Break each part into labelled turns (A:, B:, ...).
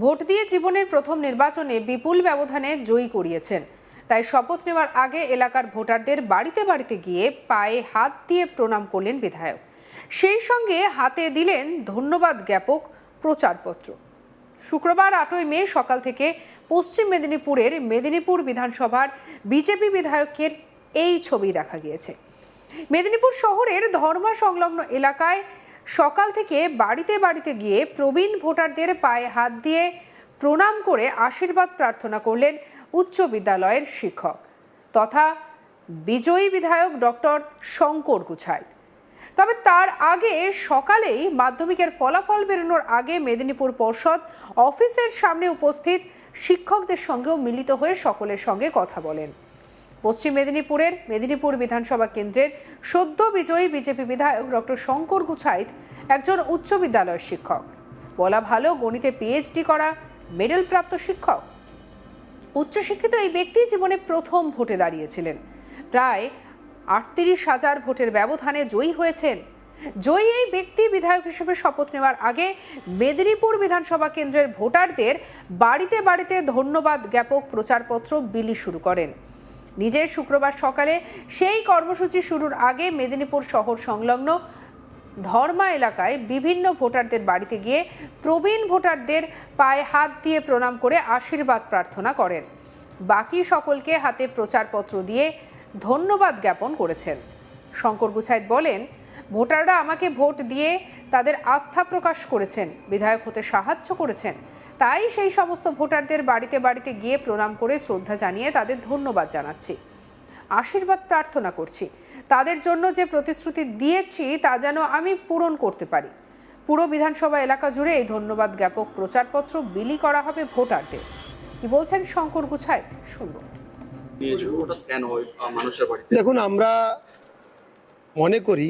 A: Vote দিয়ে জীবনের প্রথম নির্বাচনে বিপুল ব্যবধানে জয়ী করিয়েছেন। তাই শপথ নেওয়ার আগে এলাকার ভোটারদের বাড়িতে বাড়িতে গিয়ে পায়ে হাত দিয়ে প্রণাম করলেন বিধায়ক। সেই সঙ্গে হাতে দিলেন ধন্যবাদ জ্ঞাপক প্রচারপত্র। শুক্রবার 8ই মে সকাল থেকে পশ্চিম মেদিনীপুরের মেদিনীপুর বিধানসভার বিজেপি বিধায়কের এই ছবি দেখা গিয়েছে। মেদিনীপুর শহরের ধর্মা সংলগ্ন এলাকায় সকাল থেকে বাড়িতে বাড়িতে গিয়ে প্রবীণ ভোটারদের পায়ে হাত দিয়ে প্রণাম করে আশীর্বাদ প্রার্থনা করলেন উচ্চ বিদ্যালয়ের শিক্ষক তথা বিজয়ী বিধায়ক ডক্টর শঙ্কর গুছাইত। তবে তার আগে সকালেই মাধ্যমিকের ফলাফল বেরোনোর আগে মেদিনীপুর পর্ষদ অফিসের সামনে উপস্থিত শিক্ষকদের সঙ্গেও মিলিত হয়ে সকলের সঙ্গে কথা বলেন। পশ্চিম মেদিনীপুরের মেদিনীপুর বিধানসভা কেন্দ্রের সদ্য বিজয়ী বিজেপি বিধায়ক ডক্টর শঙ্কর গুছাইত একজন উচ্চ বিদ্যালয়ের শিক্ষক, বলা ভালো গণিতে পিএইচডি করা মেডেল প্রাপ্ত শিক্ষক। উচ্চশিক্ষিত এই ব্যক্তি জীবনে প্রথম ভোটে দাঁড়িয়েছিলেন। প্রায় 38,000 ভোটের ব্যবধানে জয়ী হয়েছেন। জয়ী এই ব্যক্তি বিধায়ক হিসেবে শপথ নেওয়ার আগে মেদিনীপুর বিধানসভা কেন্দ্রের ভোটারদের বাড়িতে বাড়িতে ধন্যবাদ জ্ঞাপক প্রচারপত্র বিলি শুরু করেন। নিজে শুক্রবার সকালে সেই কর্মসূচি শুরুর আগে মেদিনীপুর শহর সংলগ্ন ধর্মা এলাকায় বিভিন্ন ভোটারদের বাড়িতে গিয়ে প্রবীণ ভোটারদের পায়ে হাত দিয়ে প্রণাম করে আশীর্বাদ প্রার্থনা করেন। বাকি সকলকে হাতে প্রচারপত্র দিয়ে ধন্যবাদ জ্ঞাপন করেছেন। শঙ্কর গুছাইত বলেন, ভোটাররা আমাকে ভোট দিয়ে তাদের আস্থা প্রকাশ করেছেন, বিধায়ক হতে সাহায্য করেছেন। তাই সেই সমস্ত ভোটারদের বাড়িতে বাড়িতে গিয়ে প্রণাম করে শ্রদ্ধা জানিয়ে তাদের ধন্যবাদ জানাচ্ছি, আশীর্বাদ প্রার্থনা করছি। তাদের জন্য যে প্রতিশ্রুতি দিয়েছি তা যেন আমি পূরণ করতে পারি। পুরো বিধানসভা এলাকা জুড়ে এই ধন্যবাদ জ্ঞাপক প্রচারপত্র বিলি করা হবে ভোটারদের। কি বলছেন শঙ্কর গুছাইত, শুনব।
B: দেখুন, আমরা মনে করি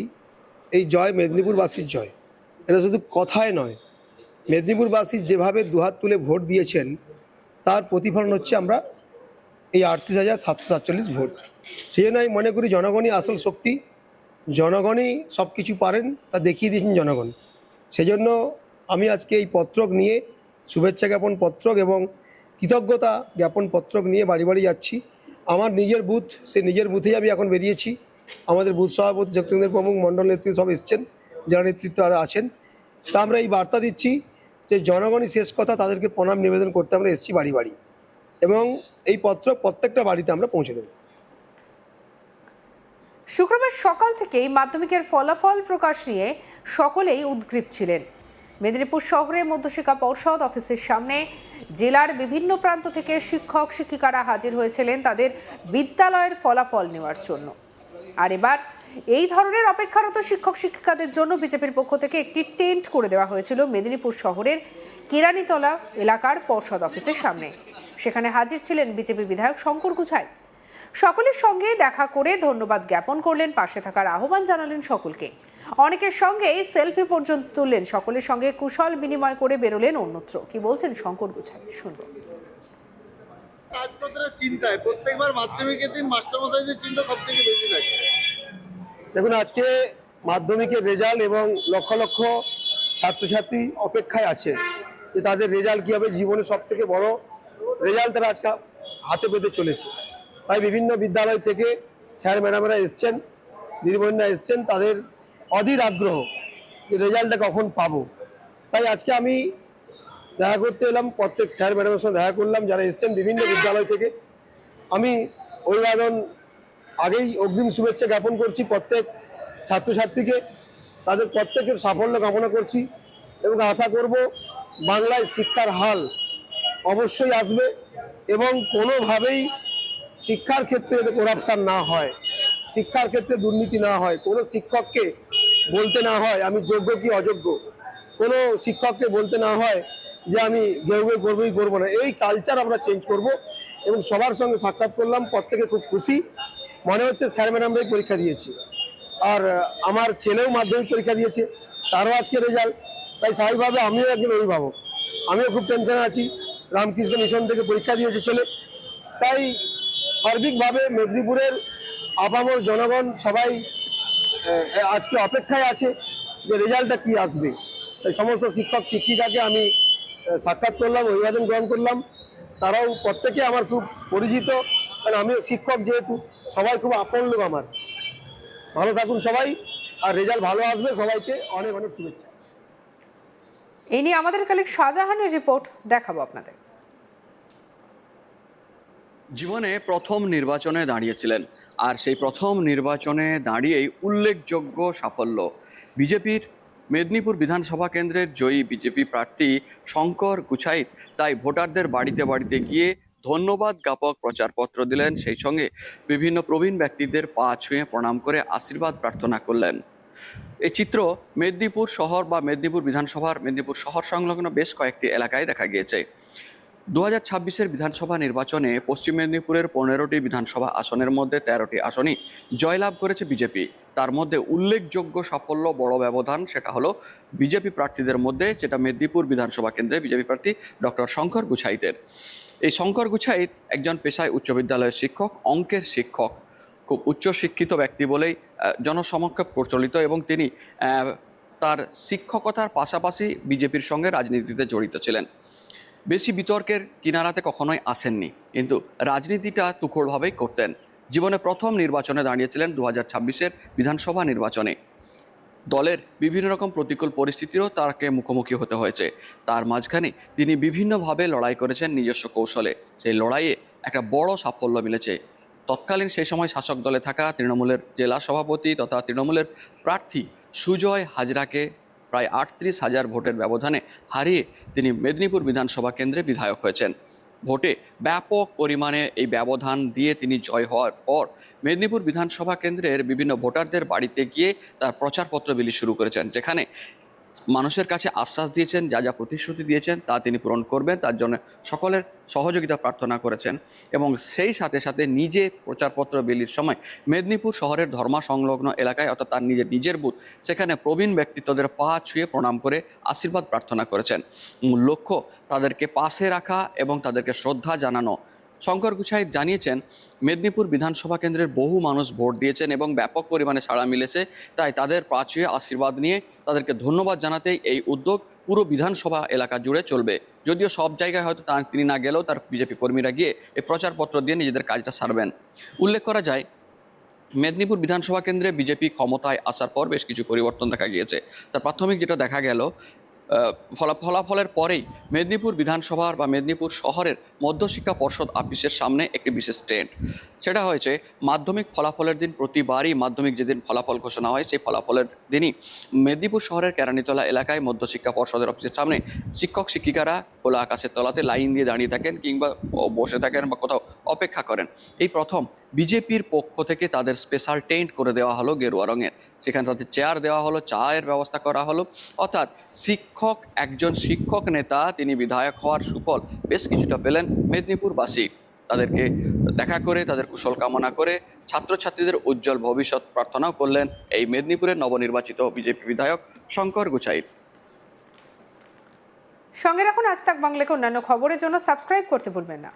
B: এই জয় মেদিনীপুরবাসীর জয়। এটা শুধু কথায় নয়, মেদিনীপুরবাসী যেভাবে দুহাত তুলে ভোট দিয়েছেন তার প্রতিফলন হচ্ছে আমরা এই 38,747 ভোট। সেই জন্য আমি মনে করি জনগণই আসল শক্তি, জনগণই সব কিছু পারেন, তা দেখিয়ে দিয়েছেন জনগণ। সেজন্য আমি আজকে এই পত্রক নিয়ে শুভেচ্ছা জ্ঞাপন পত্রক এবং কৃতজ্ঞতা জ্ঞাপন পত্রক নিয়ে বাড়ি বাড়ি যাচ্ছি। আমার নিজের বুথ, সে নিজের বুথেই আমি এখন বেরিয়েছি। আমাদের বুথ সভাপতি শক্তিকেন্দ্রের প্রমুখ মণ্ডল নেতৃত্ব সব এসছেন, যারা নেতৃত্ব আর আছেন। তা আমরা এই বার্তা দিচ্ছি যে জনগণই শেষ কথা, তাদেরকে প্রণাম নিবেদন করতে আমরা এসেছি বাড়ি বাড়ি, এবং এই পত্র প্রত্যেকটা বাড়িতে আমরা পৌঁছে দেব।
A: শুক্রবার সকাল থেকেই মাধ্যমিকের ফলাফল প্রকাশ নিয়ে সকলেই উদ্গ্রীব ছিলেন। মেদিনীপুর শহরে মধ্যশিক্ষা পর্ষদ অফিসের সামনে জেলার বিভিন্ন প্রান্ত থেকে শিক্ষক শিক্ষিকারা হাজির হয়েছিলেন তাদের বিদ্যালয়ের ফলাফল নেওয়ার জন্য। আর এবার এই ধরনের অপেক্ষারত শিক্ষক শিক্ষিকাদের জন্য বিজেপির পক্ষ থেকে একটি টেন্ট করে দেওয়া হয়েছিল মেদিনীপুর শহরের কেরানীতলা এলাকার পর্ষদ অফিসের সামনে। সেখানে হাজির ছিলেন বিজেপি বিধায়ক শঙ্কর গুছাইত। সকলের সঙ্গে দেখা করে ধন্যবাদ জ্ঞাপন করলেন, পাশে থাকার আহ্বান জানালেন সকলকে। অনেকের সঙ্গে সেলফি পর্যন্ত তুললেন, সকলের সঙ্গে কুশল বিনিময় করে বেরোলেন অন্যত্র। কি বলছেন শঙ্কর গুছাইত, শুনব।
C: চিন্তায় প্রত্যেকবার মাধ্যমিকের দিন মাস্টারমশাইদের চিন্তা সব থেকে বেশি থাকে।
B: দেখুন, আজকে মাধ্যমিকের রেজাল্ট এবং লক্ষ লক্ষ ছাত্রছাত্রী অপেক্ষায় আছে যে তাদের রেজাল্ট কী হবে। জীবনে সব থেকে বড় রেজাল্ট তারা আজকে হাতে পেতে চলেছে। তাই বিভিন্ন বিদ্যালয় থেকে স্যার ম্যাডামরা এসছেন, দিদিমণিরা এসছেন, তাদের অধীর আগ্রহ যে রেজাল্টটা কখন পাবো। তাই আজকে আমি দেখা করতে এলাম, প্রত্যেক স্যার ম্যাডামের সঙ্গে দেখা করলাম যারা এসছেন বিভিন্ন বিদ্যালয় থেকে। আমি অভিবাদন আগেই অগ্রিম শুভেচ্ছা জ্ঞাপন করছি প্রত্যেক ছাত্রছাত্রীকে, তাদের প্রত্যেকের সাফল্য কামনা করছি এবং আশা করব বাংলায় শিক্ষার হাল অবশ্যই আসবে এবং কোনোভাবেই শিক্ষার ক্ষেত্রে যাতে করাপশান না হয়, শিক্ষার ক্ষেত্রে দুর্নীতি না হয়, কোনো শিক্ষককে বলতে না হয় আমি যোগ্য কি অযোগ্য, কোনো শিক্ষককে বলতে না হয় যে আমি ঘেউ ঘেউ করবোই করবো না। এই কালচার আমরা চেঞ্জ করব এবং সবার সঙ্গে সাক্ষাৎ করলাম, প্রত্যেকে খুব খুশি। মনে হচ্ছে স্যার ম্যাডামরাই পরীক্ষা দিয়েছি, আর আমার ছেলেও মাধ্যমিক পরীক্ষা দিয়েছে, তারও আজকে রেজাল্ট। তাই স্বাভাবিকভাবে আমিও একজন অভিভাবক, আমিও খুব টেনশনে আছি। রামকৃষ্ণ মিশন থেকে পরীক্ষা দিয়েছে ছেলে। তাই সার্বিকভাবে মেদিনীপুরের আপামর জনগণ সবাই আজকে অপেক্ষায় আছে যে রেজাল্টটা কি আসবে। তাই সমস্ত শিক্ষক শিক্ষিকাকে আমি সাক্ষাৎ করলাম, অভিবাদন গ্রহণ করলাম। তারাও প্রত্যেকে আমার খুব পরিচিত, কারণ আমিও শিক্ষক যেহেতু, সবাই খুব আপন লোক আমার। ভালো থাকুন সবাই, আর রেজাল্ট ভালো আসবে, সবাইকে অনেক অনেক শুভেচ্ছা।
A: এই নিয়ে আমাদের কালিক শাহজাহানের রিপোর্ট দেখাবো আপনাদের।
D: জীবনে প্রথম নির্বাচনে দাঁড়িয়েছিলেন, আর সেই প্রথম নির্বাচনে দাঁড়িয়েই উল্লেখযোগ্য সাফল্য বিজেপির। মেদিনীপুর বিধানসভা কেন্দ্রের জয়ী বিজেপি প্রার্থী শঙ্কর গুছাইত তাই ভোটারদের বাড়িতে বাড়িতে গিয়ে ধন্যবাদ জ্ঞাপক প্রচারপত্র দিলেন, সেই সঙ্গে বিভিন্ন প্রবীণ ব্যক্তিদের পা ছুঁয়ে প্রণাম করে আশীর্বাদ প্রার্থনা করলেন। এই চিত্র মেদিনীপুর শহর বা মেদিনীপুর বিধানসভার মেদিনীপুর শহর সংলগ্ন বেশ কয়েকটি এলাকায় দেখা গিয়েছে। 2026-এর বিধানসভা নির্বাচনে পশ্চিম মেদিনীপুরের 15টি বিধানসভা আসনের মধ্যে 13টি আসনই জয়লাভ করেছে বিজেপি। তার মধ্যে উল্লেখযোগ্য সাফল্য, বড় ব্যবধান, সেটা হলো বিজেপি প্রার্থীদের মধ্যে, যেটা মেদিনীপুর বিধানসভা কেন্দ্রে বিজেপি প্রার্থী ডক্টর শঙ্কর গুছাইতের। এই শঙ্কর গুছাইত একজন পেশায় উচ্চ বিদ্যালয়ের শিক্ষক, অঙ্কের শিক্ষক, খুব উচ্চশিক্ষিত ব্যক্তি বলেই জনসমক্ষে প্রচলিত, এবং তিনি তার শিক্ষকতার পাশাপাশি বিজেপির সঙ্গে রাজনীতিতে জড়িত ছিলেন। বেশি বিতর্কের কিনারাতে কখনোই আসেননি, কিন্তু রাজনীতিটা তুখোড়ভাবেই করতেন। জীবনে প্রথম নির্বাচনে দাঁড়িয়েছিলেন 2026-এর বিধানসভা নির্বাচনে। দলের বিভিন্ন রকম প্রতিকূল পরিস্থিতিরও তাকে মুখোমুখি হতে হয়েছে। তার মাঝখানে তিনি বিভিন্নভাবে লড়াই করেছেন নিজস্ব কৌশলে। সেই লড়াইয়ে একটা বড় সাফল্য মিলেছে। তৎকালীন সেই সময় শাসক দলে থাকা তৃণমূলের জেলা সভাপতি তথা তৃণমূলের প্রার্থী সুজয় হাজরাকে প্রায় 38,000 ভোটের ব্যবধানে হারিয়ে তিনি মেদিনীপুর বিধানসভা কেন্দ্রে বিধায়ক হয়েছেন। ভোটে ব্যাপক পরিমাণে এই ব্যবধান দিয়ে তিনি জয় হওয়ার পর মেদিনীপুর বিধানসভা কেন্দ্রের বিভিন্ন ভোটারদের বাড়িতে গিয়ে তার প্রচারপত্র বিলি শুরু করেছেন, যেখানে মানুষের কাছে আশ্বাস দিয়েছেন, যা যা প্রতিশ্রুতি দিয়েছেন তা তিনি পূরণ করবেন, তার জন্য সকলের সহযোগিতা প্রার্থনা করেছেন। এবং সেই সাথে সাথে নিজে প্রচারপত্র বিলির সময় মেদিনীপুর শহরের ধর্মা সংলগ্ন এলাকায়, অর্থাৎ তার নিজের বুথ, সেখানে প্রবীণ ব্যক্তিত্বদের পা ছুঁয়ে প্রণাম করে আশীর্বাদ প্রার্থনা করেছেন। মূল লক্ষ্য তাদেরকে পাশে রাখা এবং তাদেরকে শ্রদ্ধা জানানো। শঙ্কর গুছাইত জানিয়েছেন, মেদিনীপুর বিধানসভা কেন্দ্রের বহু মানুষ ভোট দিয়েছেন এবং ব্যাপক পরিমাণে সাড়া মিলেছে, তাই তাদের পা ছুঁয়ে আশীর্বাদ নিয়ে তাদেরকে ধন্যবাদ জানাতেই এই উদ্যোগ পুরো বিধানসভা এলাকা জুড়ে চলবে। যদিও সব জায়গায় হয়তো তিনি না গেলেও তার বিজেপি কর্মীরা গিয়ে এই প্রচারপত্র দিয়ে নিজেদের কাজটা সারবেন। উল্লেখ করা যায়, মেদিনীপুর বিধানসভা কেন্দ্রে বিজেপি ক্ষমতায় আসার পর বেশ কিছু পরিবর্তন দেখা গিয়েছে। তার প্রাথমিক যেটা দেখা গেল, ফলাফলের পরেই মেদিনীপুর বিধানসভার বা মেদিনীপুর শহরের মধ্যশিক্ষা পর্ষদ অফিসের সামনে একটি বিশেষ টেন্ট। সেটা হয়েছে মাধ্যমিক ফলাফলের দিন। প্রতিবারই মাধ্যমিক যেদিন ফলাফল ঘোষণা হয়, সেই ফলাফলের দিনই মেদিনীপুর শহরের কেরানীতলা এলাকায় মধ্যশিক্ষা পর্ষদের অফিসের সামনে শিক্ষক শিক্ষিকারা খোলা আকাশের তলাতে লাইন দিয়ে দাঁড়িয়ে থাকেন, কিংবা বসে থাকেন বা কোথাও অপেক্ষা করেন। এই প্রথম বিজেপির পক্ষ থেকে তাদের স্পেশাল টেন্ট করে দেওয়া হলো গেরুয়া রঙের। সেখানে তাদের চেয়ার দেওয়া হলো, চায়ের ব্যবস্থা করা হলো। অর্থাৎ একজন শিক্ষক নেতা, তিনি বিধায়ক হওয়ার সুফল বেশ কিছুটা পেলেন মেদিনীপুরবাসী। তাদেরকে দেখা করে, তাদের কুশল কামনা করে, ছাত্রছাত্রীদের উজ্জ্বল ভবিষ্যৎ প্রার্থনাও করলেন এই মেদিনীপুরের নবনির্বাচিত বিজেপি বিধায়ক শঙ্কর গুছাইত।
A: সঙ্গে রাখুন আজ তাক বাংলাকে অন্যান্য খবরের জন্য সাবস্ক্রাইব করতে ভুলবেন না।